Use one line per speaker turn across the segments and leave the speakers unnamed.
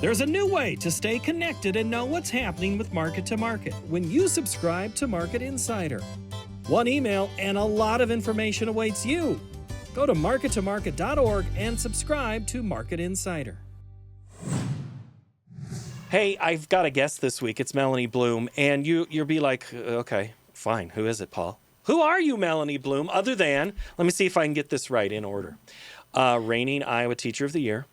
There's a new way to stay connected and know what's happening with Market to Market when you subscribe to Market Insider. One email and a lot of information awaits you. Go to markettomarket.org and subscribe to Market Insider. Hey, I've got a guest this week. It's Melanie Bloom, and you'll be like, okay, fine. Who is it, Paul? Who are you, Melanie Bloom? Other than, let me see if I can get this right in order. Reigning Iowa Teacher of the Year,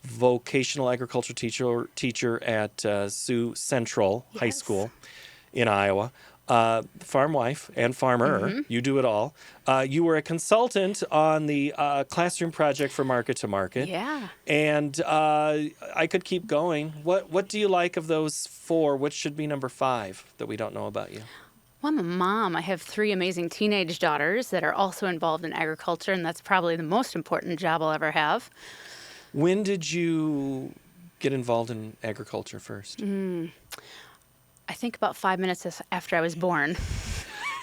vocational agriculture teacher at Sioux Central High School in Iowa. Farm wife and farmer, you do it all. You were a consultant on the classroom project for Market to Market.
Yeah.
And I could keep going. What do you like of those four? Which should be number 5 that we don't know about you?
Well, I'm a mom. I have 3 amazing teenage daughters that are also involved in agriculture, and that's probably the most important job I'll ever have.
When did you get involved in agriculture first?
I think about 5 minutes after I was born.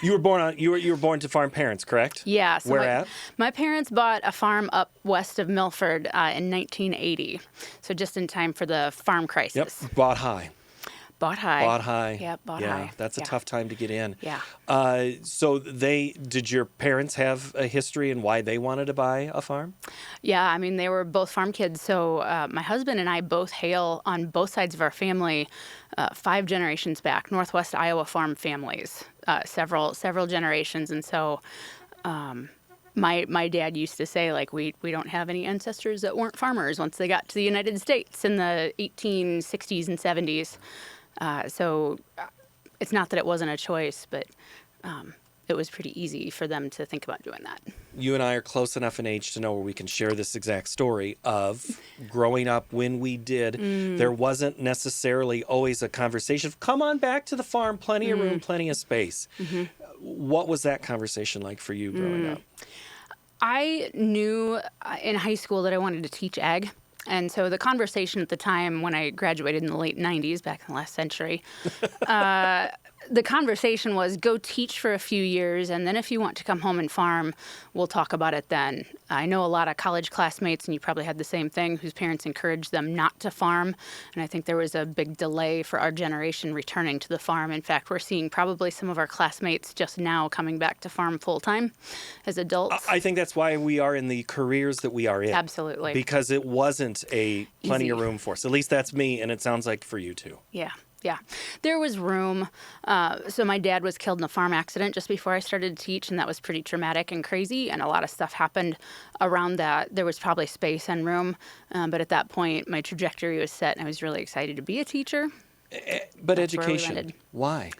You were born you were born to farm parents, correct?
Yeah. So
Where at?
My parents bought a farm up west of Milford in 1980, so just in time for the farm crisis.
Yep, bought high.
Bought high.
Bought high.
Yeah, bought
yeah,
high.
That's a tough time to get in.
Yeah.
So did your parents have a history in why they wanted to buy a farm?
Yeah, I mean, they were both farm kids. So my husband and I both hail on both sides of our family 5 generations back, Northwest Iowa farm families, several generations. And so my dad used to say, like, we don't have any ancestors that weren't farmers once they got to the United States in the 1860s and 70s. So it's not that it wasn't a choice, but it was pretty easy for them to think about doing that.
You and I are close enough in age to know where we can share this exact story of growing up when we did. There wasn't necessarily always a conversation of, come on back to the farm, plenty of room, plenty of space. What was that conversation like for you growing up?
I knew in high school that I wanted to teach ag. And so the conversation at the time when I graduated in the late 90s, back in the last century, the conversation was go teach for a few years, and then if you want to come home and farm, we'll talk about it then. I know a lot of college classmates, and you probably had the same thing, whose parents encouraged them not to farm. And I think there was a big delay for our generation returning to the farm. In fact, we're seeing probably some of our classmates just now coming back to farm full-time as adults.
I think that's why we are in the careers that we are in.
Absolutely.
Because it wasn't a plenty
Easy.
of room for us. At least that's me, and it sounds like for you too.
Yeah. There was room. So my dad was killed in a farm accident just before I started to teach, and that was pretty traumatic and crazy, and a lot of stuff happened around that. There was probably space and room, but at that point, my trajectory was set, and I was really excited to be a teacher.
But
That's where we
education,
landed.
why?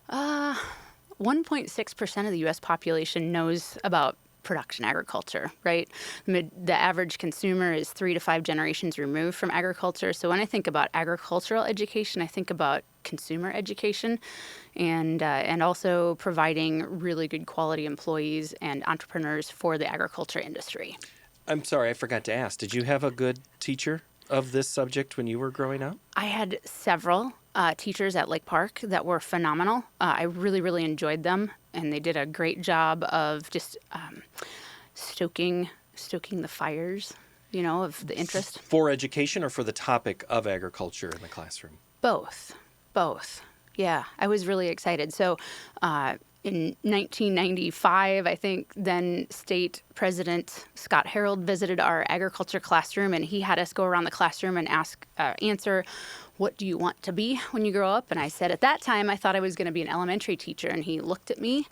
1.6% of the U.S. population knows about production agriculture, right? The average consumer is 3 to 5 generations removed from agriculture. So when I think about agricultural education, I think about consumer education and also providing really good quality employees and entrepreneurs for the agriculture industry.
I'm sorry, I forgot to ask. Did you have a good teacher of this subject when you were growing up?
I had several teachers at Lake Park that were phenomenal. I really, really enjoyed them, and they did a great job of just stoking the fires, of the interest.
For education or for the topic of agriculture in the classroom?
Both. Yeah, I was really excited. So in 1995, I think then State President Scott Harold visited our agriculture classroom, and he had us go around the classroom and answer, what do you want to be when you grow up? And I said, at that time, I thought I was going to be an elementary teacher. And he looked at me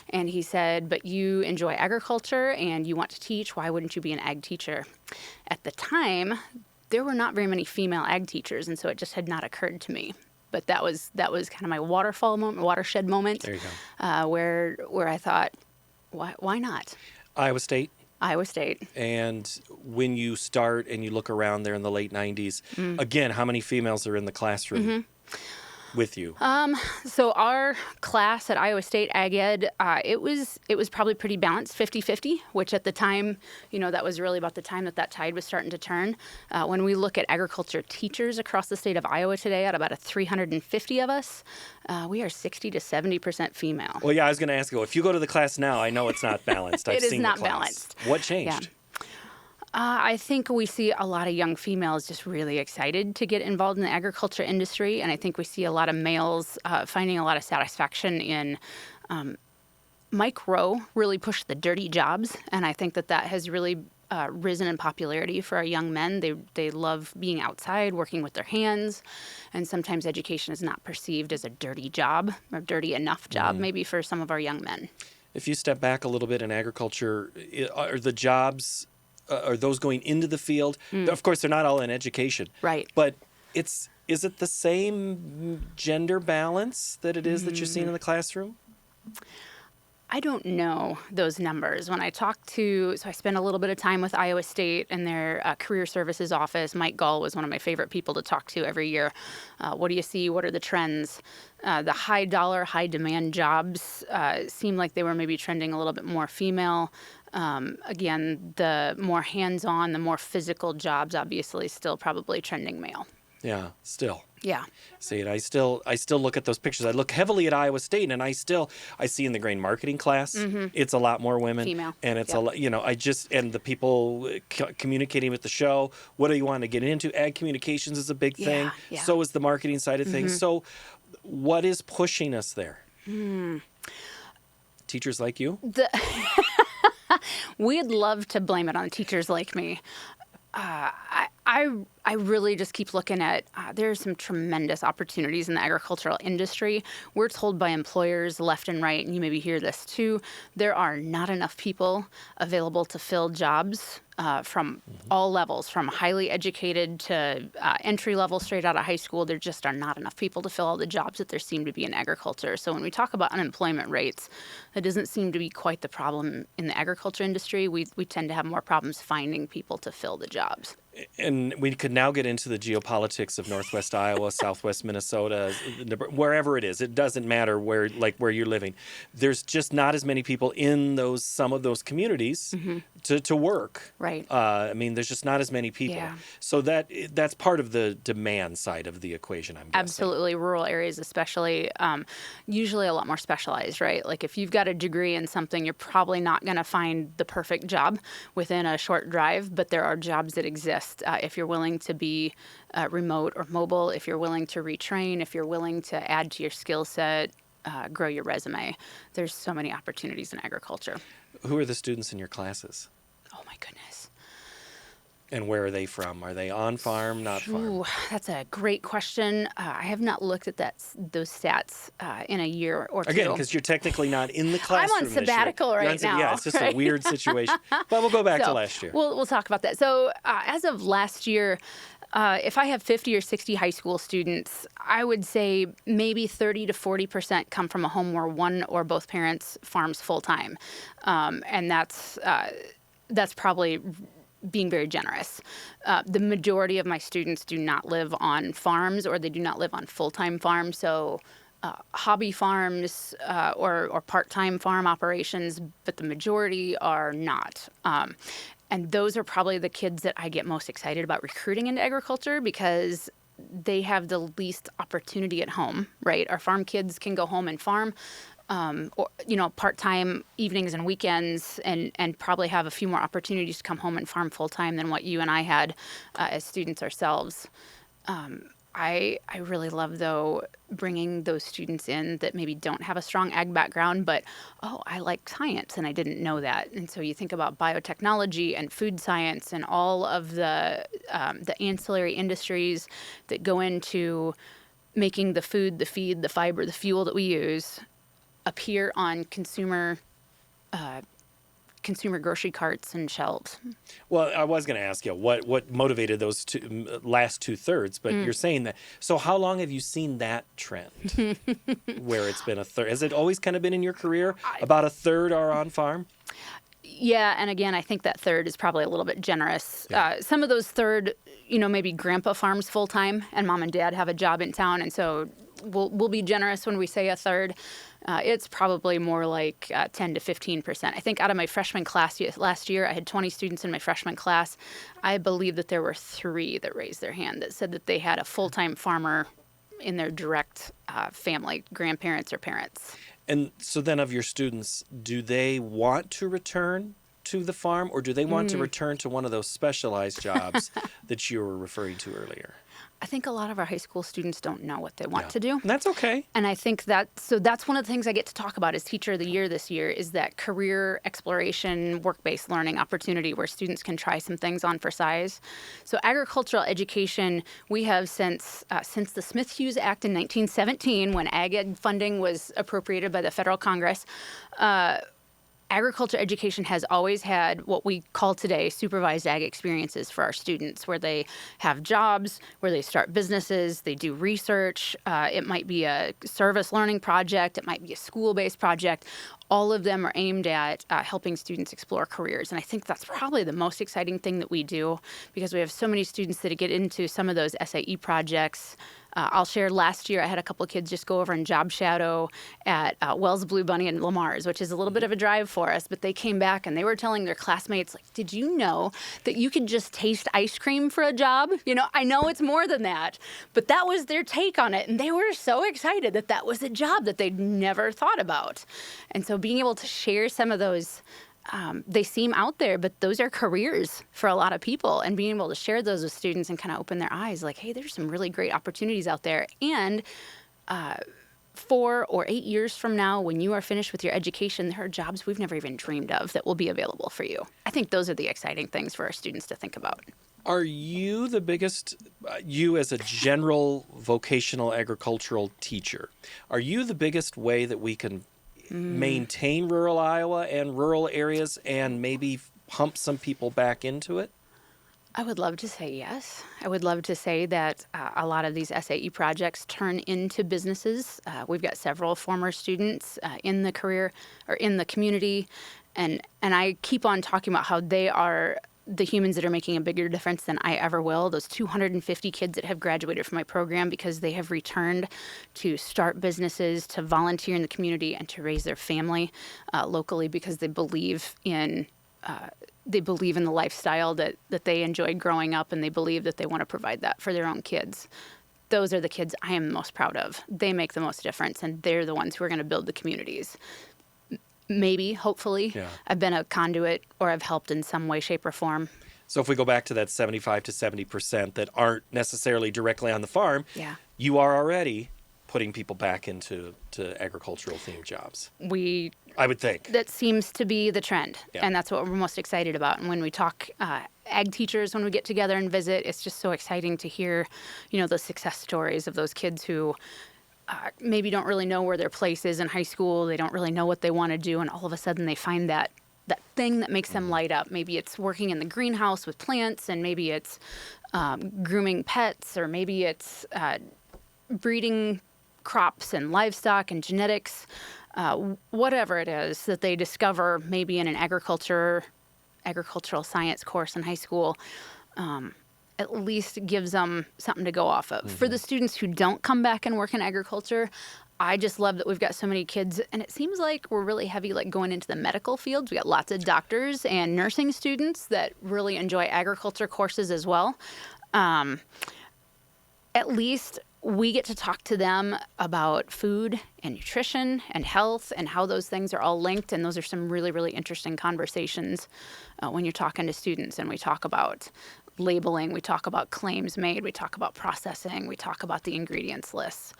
and he said, but you enjoy agriculture and you want to teach. Why wouldn't you be an ag teacher? At the time, there were not very many female ag teachers, and so it just had not occurred to me. But that was kind of my watershed moment.
There you go.
Where I thought, why not?
Iowa State?
Iowa State.
And when you start and you look around there in the late 90s, again, how many females are in the classroom with you?
So our class at Iowa State Ag Ed, it was probably pretty balanced, 50-50, which at the time, that was really about the time that tide was starting to turn. When we look at agriculture teachers across the state of Iowa today, at about 350 of us, we are 60 to 70% female.
Well, yeah, I was going to ask you, if you go to the class now, I know it's not balanced. I've
It is
seen
not
the class.
balanced.
What changed?
I think we see a lot of young females just really excited to get involved in the agriculture industry, and I think we see a lot of males finding a lot of satisfaction in. Mike Rowe really pushed the dirty jobs, and I think that has really risen in popularity for our young men. They love being outside, working with their hands, and sometimes education is not perceived as a dirty job or dirty enough job, maybe for some of our young men.
If you step back a little bit in agriculture, are the jobs, are those going into the field? Of course, they're not all in education.
Right.
But is it the same gender balance that it is that you're seeing in the classroom?
I don't know those numbers. When I so I spent a little bit of time with Iowa State and their career services office. Mike Gall was one of my favorite people to talk to every year. What do you see? What are the trends? The high dollar, high demand jobs seem like they were maybe trending a little bit more female. Again, the more hands-on, the more physical jobs, obviously still probably trending male.
Yeah, still.
Yeah.
See, and I still look at those pictures. I look heavily at Iowa State, and I see in the grain marketing class, it's a lot more women,
Female.
and it's
Yep.
a lot. And the people communicating with the show. What do you want to get into? Ag communications is a big thing.
Yeah.
So is the marketing side of things. So, what is pushing us there? Teachers like you.
We'd love to blame it on teachers like me. I really just keep looking at there's some tremendous opportunities in the agricultural industry. We're told by employers left and right, and you maybe hear this too, there are not enough people available to fill jobs from all levels, from highly educated to entry level straight out of high school. There just are not enough people to fill all the jobs that there seem to be in agriculture. So when we talk about unemployment rates, that doesn't seem to be quite the problem in the agriculture industry. We tend to have more problems finding people to fill the jobs.
And we could now get into the geopolitics of Northwest Iowa, Southwest Minnesota, wherever it is. It doesn't matter where you're living. There's just not as many people in some of those communities to work.
Right.
I mean, there's just not as many people.
Yeah.
So that's part of the demand side of the equation, I'm guessing.
Absolutely. Rural areas especially, usually a lot more specialized, right? Like if you've got a degree in something, you're probably not going to find the perfect job within a short drive, but there are jobs that exist. If you're willing to be remote or mobile, if you're willing to retrain, if you're willing to add to your skill set, grow your resume, there's so many opportunities in agriculture.
Who are the students in your classes?
Oh my goodness.
And where are they from? Are they on farm, not farm?
Ooh, that's a great question. I have not looked at those stats in a year or two.
Again, because you're technically not in the classroom.
I'm on sabbatical
this year.
right now.
Yeah, it's just
right?
a weird situation. But we'll go back to last year.
We'll talk about that. So as of last year, if I have 50 or 60 high school students, I would say maybe 30 to 40% come from a home where one or both parents farms full time, and that's probably being very generous. The majority of my students do not live on farms, or they do not live on full-time farms. So hobby farms or part-time farm operations, but the majority are not. And those are probably the kids that I get most excited about recruiting into agriculture because they have the least opportunity at home, right? Our farm kids can go home and farm, or part-time evenings and weekends, and probably have a few more opportunities to come home and farm full-time than what you and I had as students ourselves. I really love, though, bringing those students in that maybe don't have a strong ag background, but, I like science, and I didn't know that. And so you think about biotechnology and food science and all of the ancillary industries that go into making the food, the feed, the fiber, the fuel that we use appear on consumer grocery carts and shelves.
Well, I was going to ask you what motivated those last 2/3, but you're saying that. So how long have you seen that trend where it's been a third? Has it always kind of been in your career? About a third are on farm?
Yeah, and again, I think that third is probably a little bit generous.
Yeah.
Some of those third, maybe grandpa farms full time and mom and dad have a job in town, and so we'll be generous when we say a third. It's probably more like 10 to 15%. I think out of my freshman class last year, I had 20 students in my freshman class. I believe that there were 3 that raised their hand that said that they had a full-time farmer in their direct family, grandparents or parents.
And so then of your students, do they want to return to the farm, or do they want to return to one of those specialized jobs that you were referring to earlier?
I think a lot of our high school students don't know what they want to do.
And that's okay.
And I think that's one of the things I get to talk about as Teacher of the Year this year is that career exploration, work-based learning opportunity where students can try some things on for size. So agricultural education, we have since the Smith-Hughes Act in 1917, when ag ed funding was appropriated by the federal Congress, agriculture education has always had what we call today supervised ag experiences for our students, where they have jobs, where they start businesses, they do research. It might be a service learning project. It might be a school-based project. All of them are aimed at helping students explore careers. And I think that's probably the most exciting thing that we do, because we have so many students that get into some of those SAE projects. I'll share, last year I had a couple of kids just go over and job shadow at Wells Blue Bunny and Lamar's, which is a little bit of a drive for us, but they came back and they were telling their classmates, like, did you know that you could just taste ice cream for a job? You know, I know it's more than that, but that was their take on it. And they were so excited that that was a job that they'd never thought about. And so being able to share some of those, they seem out there, but those are careers for a lot of people. And being able to share those with students and kind of open their eyes, like, hey, there's some really great opportunities out there. And 4 or 8 years from now, when you are finished with your education, there are jobs we've never even dreamed of that will be available for you. I think those are the exciting things for our students to think about.
Are you the biggest, you as a general vocational agricultural teacher, are you the biggest way that we can maintain rural Iowa and rural areas and maybe pump some people back into it?
I would love to say yes. I would love to say that a lot of these SAE projects turn into businesses. We've got several former students in the career or in the community, and I keep on talking about how they are the humans that are making a bigger difference than I ever will. Those 250 kids that have graduated from my program because they have returned to start businesses, to volunteer in the community, and to raise their family locally because they believe in the lifestyle that they enjoyed growing up, and they believe that they want to provide that for their own kids. Those are the kids I am most proud of. They make the most difference, and they're the ones who are going to build the communities. Maybe, hopefully, I've been a conduit or I've helped in some way, shape, or form.
So if we go back to that 75 to 70% that aren't necessarily directly on the farm, you are already putting people back into agricultural themed jobs. I would think.
That seems to be the trend, and that's what we're most excited about. And when we talk ag teachers, when we get together and visit, it's just so exciting to hear, the success stories of those kids who maybe don't really know where their place is in high school. They don't really know what they want to do, and all of a sudden they find that thing that makes them light up. Maybe it's working in the greenhouse with plants, and maybe it's grooming pets, or maybe it's breeding crops and livestock and genetics. Whatever it is that they discover maybe in an agricultural science course in high school, at least gives them something to go off of. For the students who don't come back and work in agriculture, I just love that we've got so many kids, and it seems like we're really heavy going into the medical fields. We got lots of doctors and nursing students that really enjoy agriculture courses as well. At least we get to talk to them about food and nutrition and health and how those things are all linked. And those are some really, really interesting conversations when you're talking to students. And we talk about labeling, we talk about claims made, we talk about processing, we talk about the ingredients lists.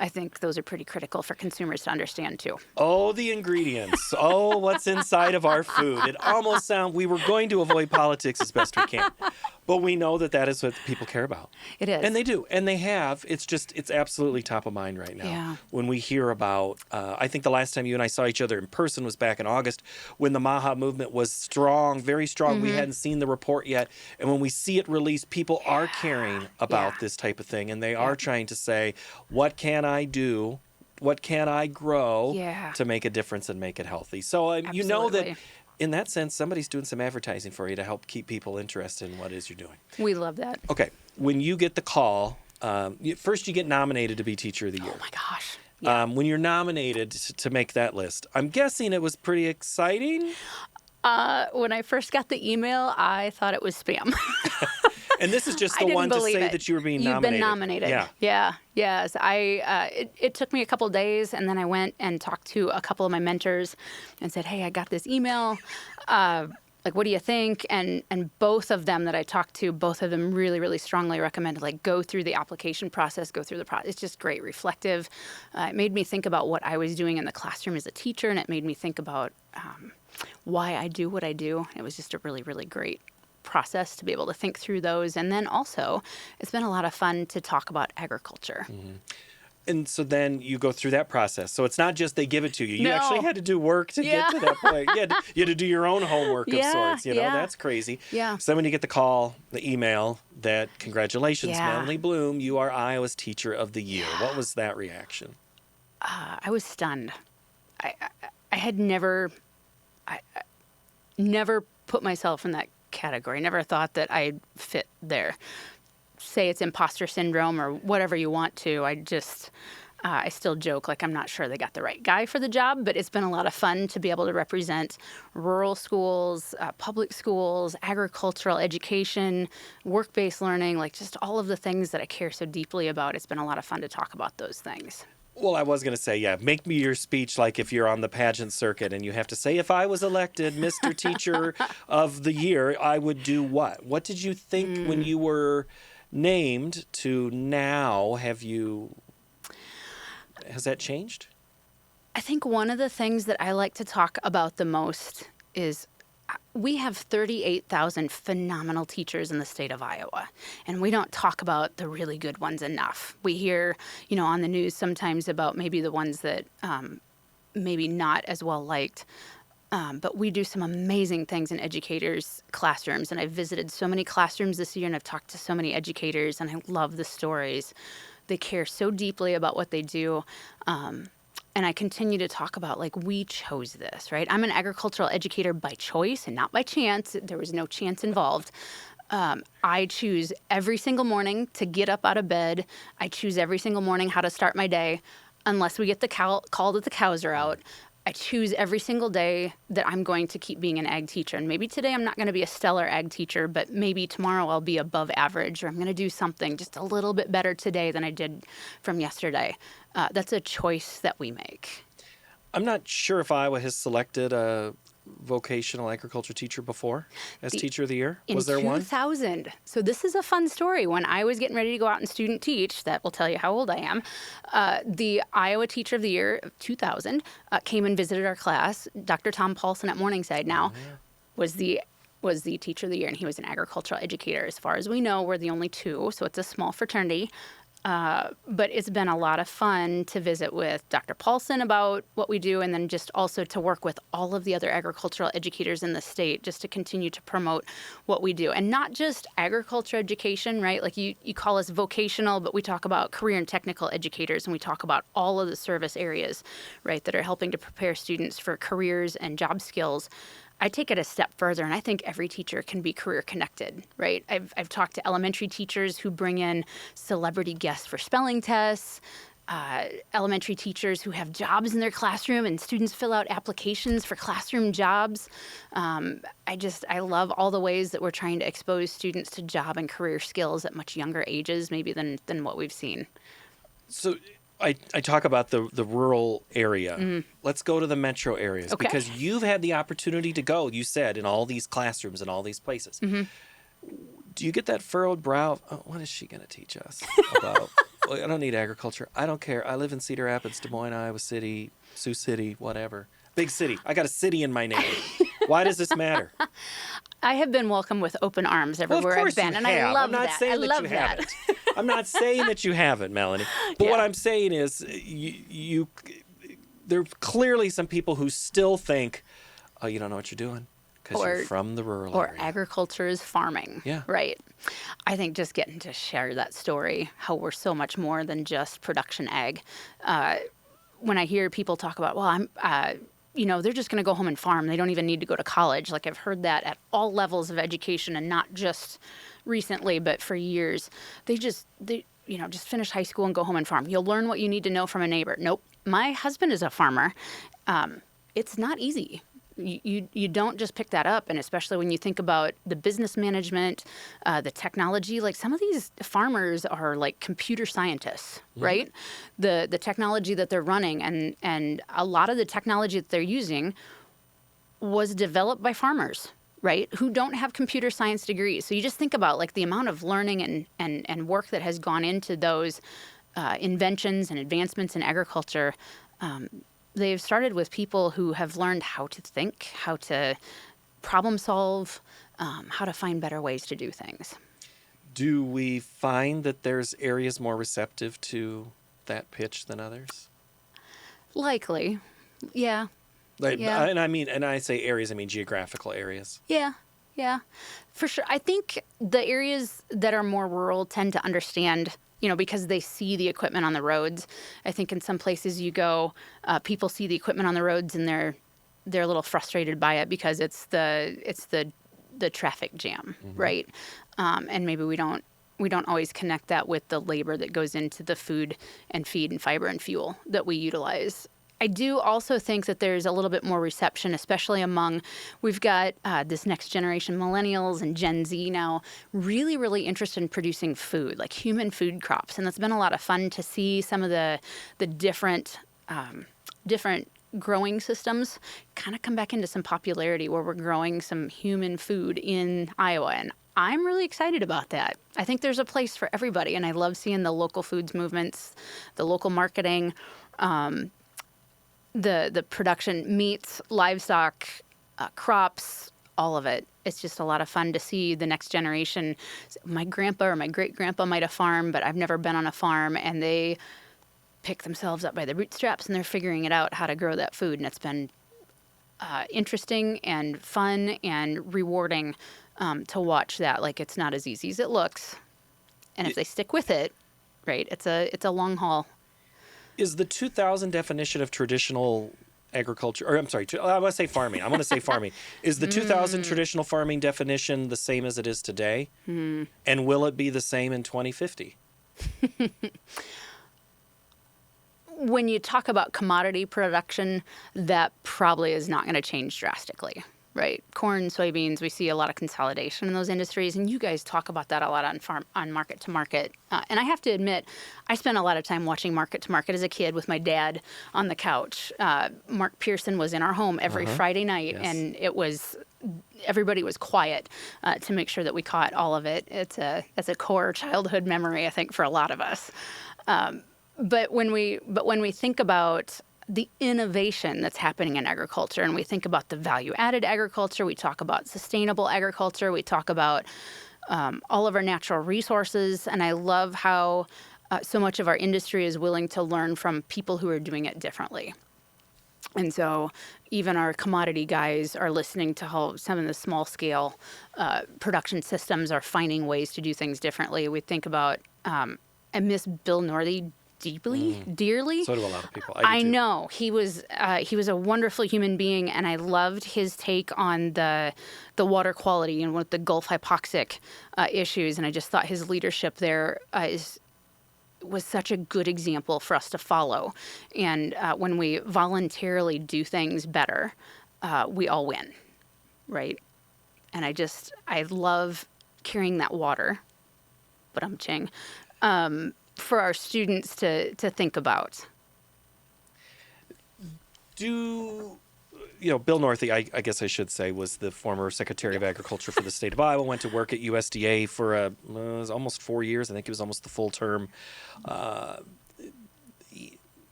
I think those are pretty critical for consumers to understand too.
Oh, the ingredients. Oh, what's inside of our food. It almost sounds, we were going to avoid politics as best we can, but we know that is what people care about.
It is.
And they do. And they have. It's absolutely top of mind right now.
Yeah.
When we hear about, I think the last time you and I saw each other in person was back in August when the MAHA movement was strong, very strong. We hadn't seen the report yet. And when we see it released, people are caring about this type of thing. And they are trying to say, what can I do? What can I grow to make a difference and make it healthy? So you know that in that sense, somebody's doing some advertising for you to help keep people interested in what it is you're doing.
We love that.
Okay. When you get the call, first you get nominated to be Teacher of the Year.
Oh my gosh. Yeah.
When you're nominated to make that list, I'm guessing it was pretty exciting?
When I first got the email, I thought it was spam.
And this is just
I
the
didn't
one to
believe
say
it.
that you were being
You've
nominated.
been nominated.
Yeah.
Yeah. Yes. It took me a couple days, and then I went and talked to a couple of my mentors and said, "Hey, I got this email. Like, what do you think?" And both of them that I talked to, both of them really, really strongly recommended, like, go through the application process, go through the process. It's just great, reflective. It made me think about what I was doing in the classroom as a teacher, and it made me think about why I do what I do. It was just a really, really great process to be able to think through those. And then also, it's been a lot of fun to talk about agriculture.
And so then you go through that process. So it's not just they give it to you. You
No.
actually had to do work to
Yeah.
get to that point. You had to do your own homework of
Yeah,
sorts. You know,
yeah.
that's crazy.
Yeah.
So then when you get the call, the email that congratulations,
Yeah.
Melanie Bloom, you are Iowa's Teacher of the Year. What was that reaction?
I was stunned. I had never put myself in that category. Never thought that I'd fit there. Say it's imposter syndrome or whatever you want to. I still joke like I'm not sure they got the right guy for the job, but it's been a lot of fun to be able to represent rural schools, public schools, agricultural education, work-based learning, like just all of the things that I care so deeply about. It's been a lot of fun to talk about those things.
Well, I was going to say, yeah, make me your speech like if you're on the pageant circuit and you have to say, if I was elected Mr. Teacher of the Year, I would do what? What did you think when you were named to now? Has that changed?
I think one of the things that I like to talk about the most is we have 38,000 phenomenal teachers in the state of Iowa, and we don't talk about the really good ones enough. We hear, on the news sometimes about maybe the ones that maybe not as well liked, but we do some amazing things in educators' classrooms, and I've visited so many classrooms this year, and I've talked to so many educators, and I love the stories. They care so deeply about what they do. And I continue to talk about, like, we chose this, right? I'm an agricultural educator by choice and not by chance. There was no chance involved. I choose every single morning to get up out of bed. I choose every single morning how to start my day, unless we get the call that the cows are out. I choose every single day that I'm going to keep being an ag teacher. And maybe today I'm not going to be a stellar ag teacher, but maybe tomorrow I'll be above average, or I'm going to do something just a little bit better today than I did from yesterday. That's a choice that we make.
I'm not sure if Iowa has selected a vocational agriculture teacher before as Teacher of the Year. Was there one?
In 2000. So this is a fun story. When I was getting ready to go out and student teach, that will tell you how old I am, the Iowa Teacher of the Year of 2000 came and visited our class. Dr. Tom Paulson at Morningside now was the Teacher of the Year, and he was an agricultural educator. As far as we know, we're the only two, so it's a small fraternity. But it's been a lot of fun to visit with Dr. Paulson about what we do, and then just also to work with all of the other agricultural educators in the state just to continue to promote what we do. And not just agriculture education, right? Like you call us vocational, but we talk about career and technical educators, and we talk about all of the service areas, right, that are helping to prepare students for careers and job skills. I take it a step further, and I think every teacher can be career connected, right? I've talked to elementary teachers who bring in celebrity guests for spelling tests, elementary teachers who have jobs in their classroom and students fill out applications for classroom jobs. I love all the ways that we're trying to expose students to job and career skills at much younger ages, maybe than what we've seen.
So I talk about the rural area. Let's go to the metro areas
Okay.
because you've had the opportunity to go, you said, in all these classrooms and all these places. Do you get that furrowed brow? Oh, what is she going to teach us about? Well, I don't need agriculture. I don't care. I live in Cedar Rapids, Des Moines, Iowa City, Sioux City, whatever. Big city. I got a city in my name. Why does this matter?
I have been welcomed with open arms everywhere I've been, and I love that. I love that.
I'm not saying that you haven't, Melanie. But what I'm saying is there are clearly some people who still think, oh, you don't know what you're doing because you're from the rural area.
Or agriculture is farming.
Yeah.
Right. I think just getting to share that story, how we're so much more than just production ag. When I hear people talk about, well, they're just going to go home and farm. They don't even need to go to college. Like I've heard that at all levels of education, and not just recently, but for years. They just finish high school and go home and farm. You'll learn what you need to know from a neighbor. Nope. My husband is a farmer. It's not easy. You don't just pick that up, and especially when you think about the business management, the technology. Like some of these farmers are like computer scientists, right? The technology that they're running, and a lot of the technology that they're using was developed by farmers, right? Who don't have computer science degrees. So you just think about like the amount of learning and work that has gone into those inventions and advancements in agriculture. They've started with people who have learned how to think, how to problem solve, how to find better ways to do things.
Do we find that there's areas more receptive to that pitch than others?
Likely. Yeah. Yeah.
And I say areas, I mean geographical areas.
Yeah. Yeah. For sure. I think the areas that are more rural tend to understand, because they see the equipment on the roads. I think in some places you go, people see the equipment on the roads and they're a little frustrated by it because it's the traffic jam, right? And maybe we don't always connect that with the labor that goes into the food and feed and fiber and fuel that we utilize. I do also think that there's a little bit more reception, especially we've got this next generation, millennials and Gen Z now, really, really interested in producing food, like human food crops. And that's been a lot of fun to see some of the different growing systems kind of come back into some popularity where we're growing some human food in Iowa. And I'm really excited about that. I think there's a place for everybody. And I love seeing the local foods movements, the local marketing, the production, meats, livestock, crops, all of it. It's just a lot of fun to see the next generation. My grandpa or my great-grandpa might have farmed, but I've never been on a farm, and they pick themselves up by the bootstraps, and they're figuring it out how to grow that food. And it's been interesting and fun and rewarding to watch that. Like, it's not as easy as it looks. And if they stick with it, right, it's a long haul.
Is the 2000 definition of traditional agriculture, or I'm sorry, I want to say farming. I want to say farming. Is the 2000 traditional farming definition the same as it is today? And will it be the same in 2050?
When you talk about commodity production, that probably is not going to change drastically. Right, corn, soybeans, we see a lot of consolidation in those industries, and you guys talk about that a lot on Market to Market. And I have to admit, I spent a lot of time watching Market to Market as a kid with my dad on the couch. Mark Pearson was in our home every Friday night, and everybody was quiet to make sure that we caught all of it. It's a core childhood memory, I think, for a lot of us. But when we think about the innovation that's happening in agriculture, and we think about the value-added agriculture, we talk about sustainable agriculture, we talk about all of our natural resources, and I love how so much of our industry is willing to learn from people who are doing it differently. And so even our commodity guys are listening to how some of the small-scale production systems are finding ways to do things differently. We think about, I miss Bill Northey dearly.
So do a lot of people.
I know. He was a wonderful human being, and I loved his take on the water quality and with the Gulf hypoxic issues. And I just thought his leadership there was such a good example for us to follow. And when we voluntarily do things better, we all win, right? And I love carrying that water, but for our students to think about.
Bill Northey, I guess I should say, was the former Secretary of Agriculture for the state of Iowa, went to work at USDA for almost 4 years. I think it was almost the full term.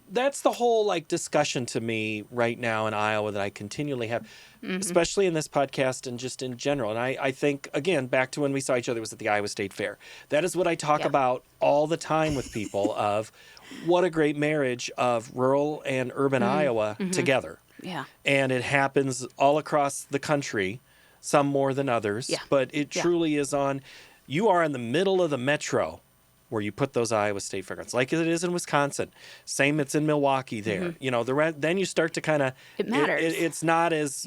That's the whole discussion to me right now in Iowa that I continually have, especially in this podcast and just in general. And I think, again, back to when we saw each other was at the Iowa State Fair. That is what I talk about all the time with people of what a great marriage of rural and urban Iowa together.
Yeah.
And it happens all across the country, some more than others.
Yeah.
But it truly is you are in the middle of the metro where you put those Iowa State Fairgrounds, like it is in Wisconsin. Same, it's in Milwaukee there. Then you start to kind of...
It matters.
It's not as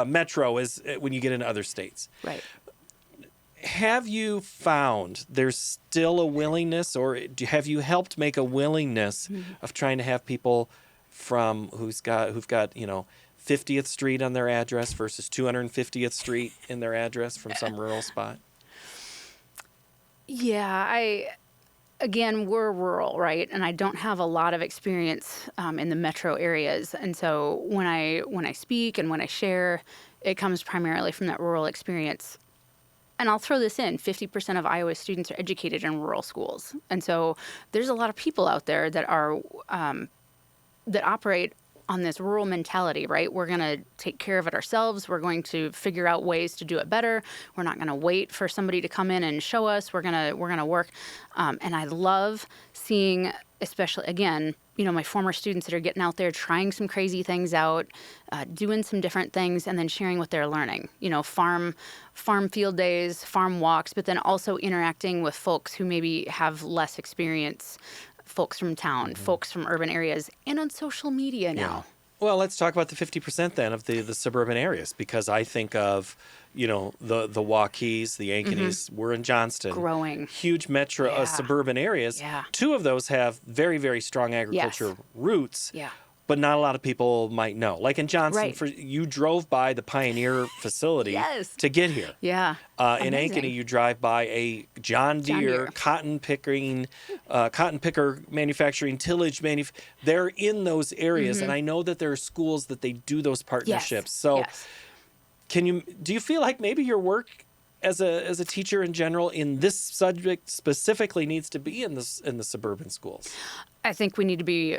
metro as when you get into other states.
Right.
Have you found there's still a willingness, or have you helped make a willingness of trying to have people who've got 50 250th Street on their address versus 250th Street in their address from some rural spot?
Yeah, again, we're rural, right? And I don't have a lot of experience in the metro areas. And so when I speak and when I share, it comes primarily from that rural experience. And I'll throw this in, 50% of Iowa students are educated in rural schools. And so there's a lot of people out there that are that operate on this rural mentality, right? We're going to take care of it ourselves. We're going to figure out ways to do it better. We're not going to wait for somebody to come in and show us. We're going to work. And I love seeing, especially, again, my former students that are getting out there, trying some crazy things out, doing some different things, and then sharing what they're learning. Farm field days, farm walks, but then also interacting with folks who maybe have less experience, folks from town, folks from urban areas, and on social media now.
Well, let's talk about the 50% then of the suburban areas, because I think of, the Waukees, the Ankenees, we're in Johnston.
Growing.
Huge metro suburban areas.
Yeah.
Two of those have very, very strong agriculture roots.
Yeah.
But not a lot of people might know. Like in Johnston,
Right.
you drove by the Pioneer facility to get here.
Yeah.
In Ankeny, you drive by a John Deere. Cotton picker manufacturing, tillage they're in those areas, and I know that there are schools that they do those partnerships. So, do you feel like maybe your work as a teacher in general in this subject specifically needs to be in the suburban schools?
I think we need to be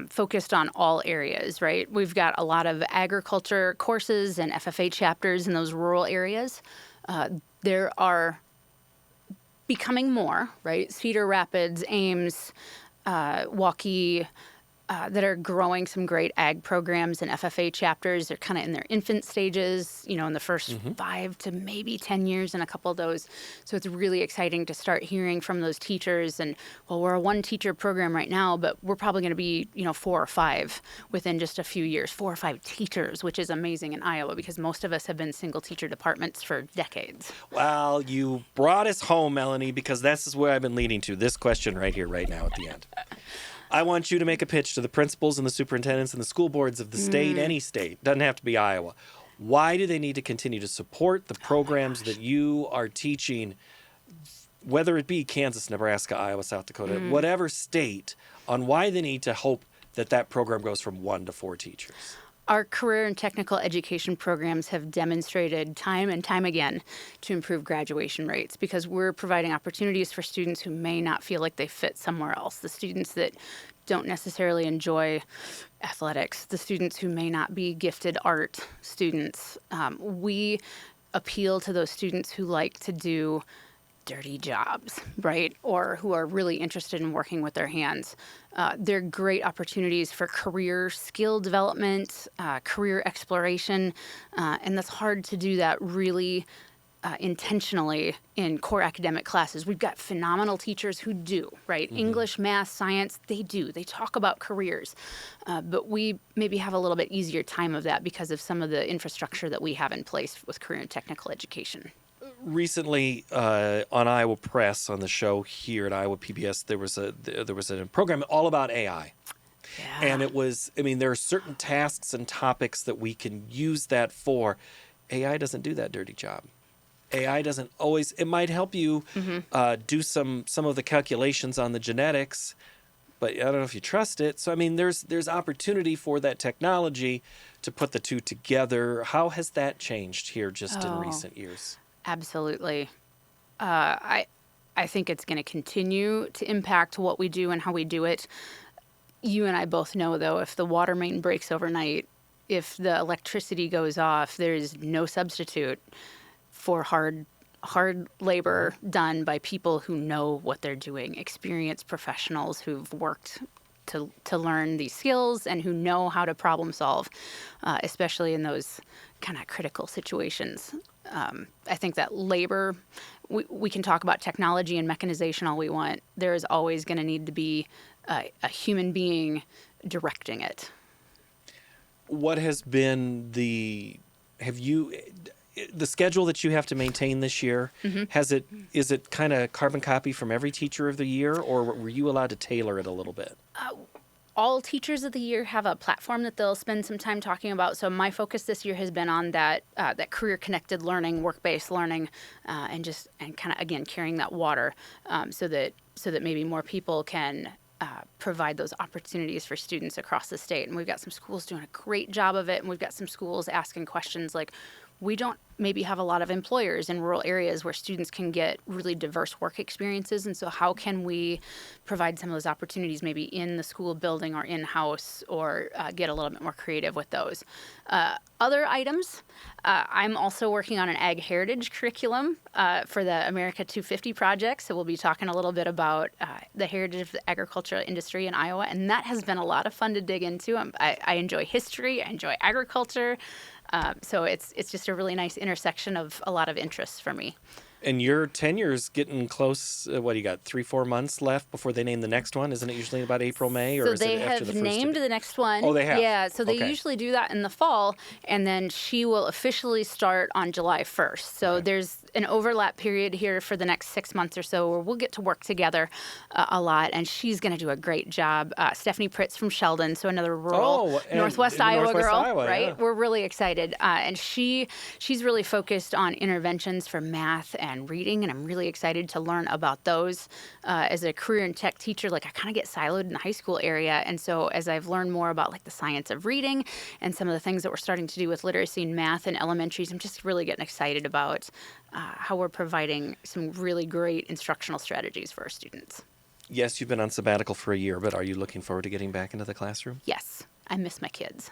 focused on all areas, right? We've got a lot of agriculture courses and FFA chapters in those rural areas. There are becoming more, right? Cedar Rapids, Ames, Waukee, that are growing some great ag programs and FFA chapters. They're kind of in their infant stages, in the first 5 to maybe 10 years in a couple of those. So it's really exciting to start hearing from those teachers. And, we're a one-teacher program right now, but we're probably going to be, 4 or 5 within just a few years, 4 or 5 teachers, which is amazing in Iowa because most of us have been single-teacher departments for decades.
Well, you brought us home, Melanie, because this is where I've been leading to. This question right here, right now at the end. I want you to make a pitch to the principals and the superintendents and the school boards of the state, any state. Doesn't have to be Iowa. Why do they need to continue to support the programs that you are teaching, whether it be Kansas, Nebraska, Iowa, South Dakota, whatever state, on why they need to hope that program goes from 1 to 4 teachers?
Our career and technical education programs have demonstrated time and time again to improve graduation rates because we're providing opportunities for students who may not feel like they fit somewhere else. The students that don't necessarily enjoy athletics, the students who may not be gifted art students. We appeal to those students who like to do dirty jobs, right? Or who are really interested in working with their hands. They're great opportunities for career skill development, career exploration, and that's hard to do that really intentionally in core academic classes. We've got phenomenal teachers who do, right? English, math, science, they do. They talk about careers. But we maybe have a little bit easier time of that because of some of the infrastructure that we have in place with career and technical education. Recently,
on Iowa Press, on the show here at Iowa PBS, there was a program all about AI.
Yeah.
And it was, there are certain tasks and topics that we can use that for. AI doesn't do that dirty job. AI doesn't always, it might help you do some of the calculations on the genetics, but I don't know if you trust it. So, there's opportunity for that technology to put the two together. How has that changed here just in recent years?
Absolutely. I think it's going to continue to impact what we do and how we do it. You and I both know, though, if the water main breaks overnight, if the electricity goes off, there's no substitute for hard labor done by people who know what they're doing, experienced professionals who've worked to learn these skills and who know how to problem solve, especially in those kind of critical situations. I think that labor, we can talk about technology and mechanization all we want. There is always going to need to be a human being directing it.
What has been the schedule that you have to maintain this year? Is it kind of carbon copy from every teacher of the year, or were you allowed to tailor it a little bit?
all teachers of the year have a platform that they'll spend some time talking about. So my focus this year has been on that career connected learning, work-based learning, and kind of again carrying that water, so that maybe more people can provide those opportunities for students across the state. And we've got some schools doing a great job of it, and we've got some schools asking questions like, we don't maybe have a lot of employers in rural areas where students can get really diverse work experiences. And so how can we provide some of those opportunities maybe in the school building or in-house, or get a little bit more creative with those. Other items, I'm also working on an ag heritage curriculum for the America 250 project. So we'll be talking a little bit about the heritage of the agricultural industry in Iowa. And that has been a lot of fun to dig into. I enjoy history, I enjoy agriculture. So it's just a really nice intersection of a lot of interests for me.
And your tenure's getting close. What do you got? 3-4 months left before they name the next one? Isn't it usually about April, May, or
So
is
they
it after the
have
first?
named the next one.
Oh, they have.
Yeah. So they
Okay.
usually do that in the fall, and then she will officially start on July 1st. So there's an overlap period here for the next 6 months or so where we'll get to work together a lot, and she's going to do a great job. Stephanie Pritz from Sheldon, so another rural Northwest Iowa girl, right?
Yeah.
We're really excited, and she's really focused on interventions for math and reading, and I'm really excited to learn about those. As a career and tech teacher, like I kind of get siloed in the high school area, and so as I've learned more about like the science of reading and some of the things that we're starting to do with literacy and math in elementaries, I'm just really getting excited about how we're providing some really great instructional strategies for our students.
Yes, you've been on sabbatical for a year, but are you looking forward to getting back into the classroom?
Yes, I miss my kids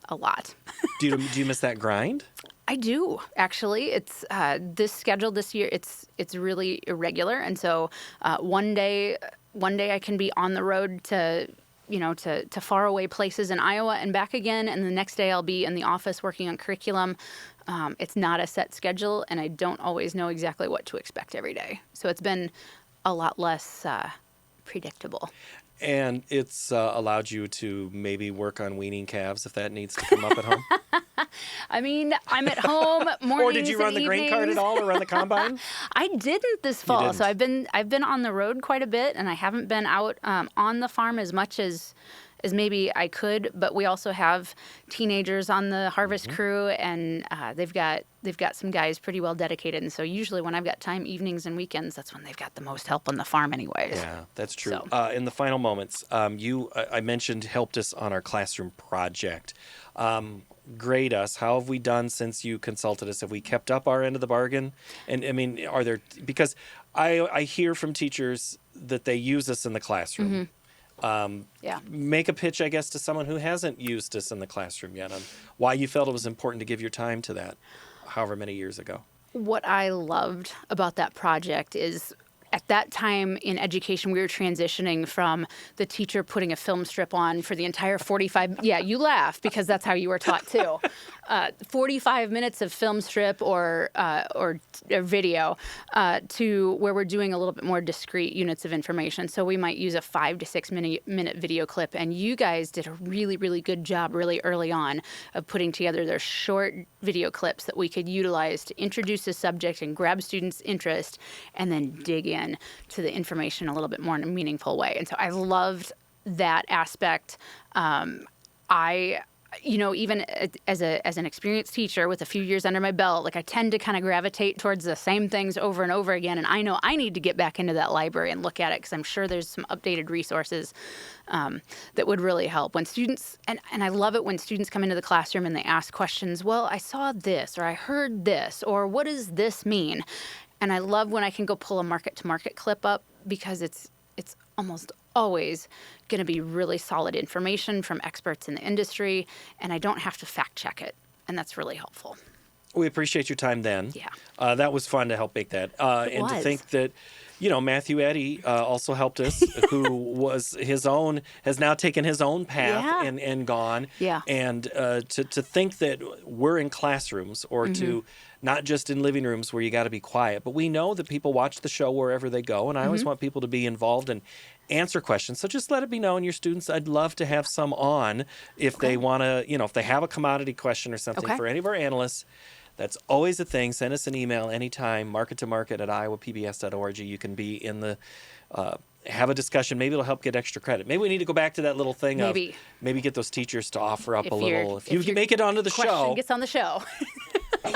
a lot.
Do you miss that grind?
I do, actually. It's this schedule this year. It's really irregular, and so one day I can be on the road to faraway places in Iowa and back again, and the next day I'll be in the office working on curriculum. It's not a set schedule, and I don't always know exactly what to expect every day. So it's been a lot less predictable.
And it's allowed you to maybe work on weaning calves if that needs to come up at home?
I mean, I'm at home mornings
Or did you run
and
the grain cart
evenings.
at all, or run the combine?
I didn't this fall,
didn't.
so I've been on the road quite a bit, and I haven't been out on the farm as much as maybe I could. But we also have teenagers on the harvest crew, and they've got some guys pretty well dedicated. And so usually when I've got time, evenings and weekends, that's when they've got the most help on the farm, anyways.
Yeah, that's true.
So.
In the final moments, I mentioned, helped us on our classroom project. Grade us. How have we done since you consulted us? Have we kept up our end of the bargain? And I mean, because I hear from teachers that they use us in the classroom.
Yeah.
Make a pitch, I guess, to someone who hasn't used us in the classroom yet on why you felt it was important to give your time to that, however many years ago.
What I loved about that project is at that time in education, we were transitioning from the teacher putting a film strip on for the entire 45. Yeah, you laugh because that's how you were taught too. 45 minutes of film strip or video to where we're doing a little bit more discrete units of information. So we might use a 5 to 6 minute video clip, and you guys did a really, really good job really early on of putting together their short video clips that we could utilize to introduce the subject and grab students' interest, and then dig in to the information a little bit more in a meaningful way. And so I loved that aspect. Even as an experienced teacher with a few years under my belt, like I tend to kind of gravitate towards the same things over and over again. And I know I need to get back into that library and look at it, because I'm sure there's some updated resources that would really help when students, and I love it when students come into the classroom and they ask questions. Well, I saw this, or I heard this, or what does this mean? And I love when I can go pull a market-to-market clip up, because it's almost always going to be really solid information from experts in the industry, and I don't have to fact check it, and that's really helpful.
We appreciate your time then.
Yeah.
That was fun to help make that. And to think that, Matthew Eddy also helped us, who has now taken his own path and gone.
Yeah.
And to think that we're in classrooms, or to not just in living rooms where you got to be quiet, but we know that people watch the show wherever they go, and I always want people to be involved and answer questions. So just let it be known, your students, I'd love to have some on if they want to, if they have a commodity question or something for any of our analysts. That's always a thing. Send us an email anytime, market-to-market@iowapbs.org. You can be in the have a discussion. Maybe it'll help get extra credit. Maybe we need to go back to that little thing
Maybe.
of maybe get those teachers to offer up
If
a little. If you
your
make it onto the
question
show,
gets on the show.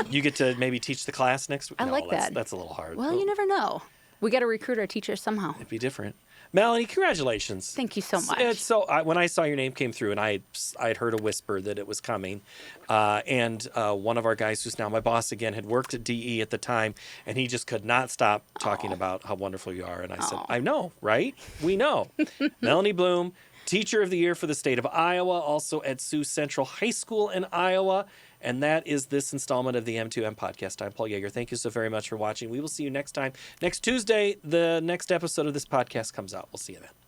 you get to maybe teach the class next week.
I like that.
That's a little hard.
Well, you never know. We got to recruit our teachers somehow.
It'd be different. Melanie, congratulations.
Thank you so much.
When I saw your name came through, and I'd heard a whisper that it was coming, and one of our guys who's now my boss again had worked at DE at the time, and he just could not stop talking about how wonderful you are. And I said, I know, right? We know. Melanie Bloom, Teacher of the Year for the state of Iowa, also at Sioux Central High School in Iowa. And that is this installment of the M2M podcast. I'm Paul Yeager. Thank you so very much for watching. We will see you next time. Next Tuesday, the next episode of this podcast comes out. We'll see you then.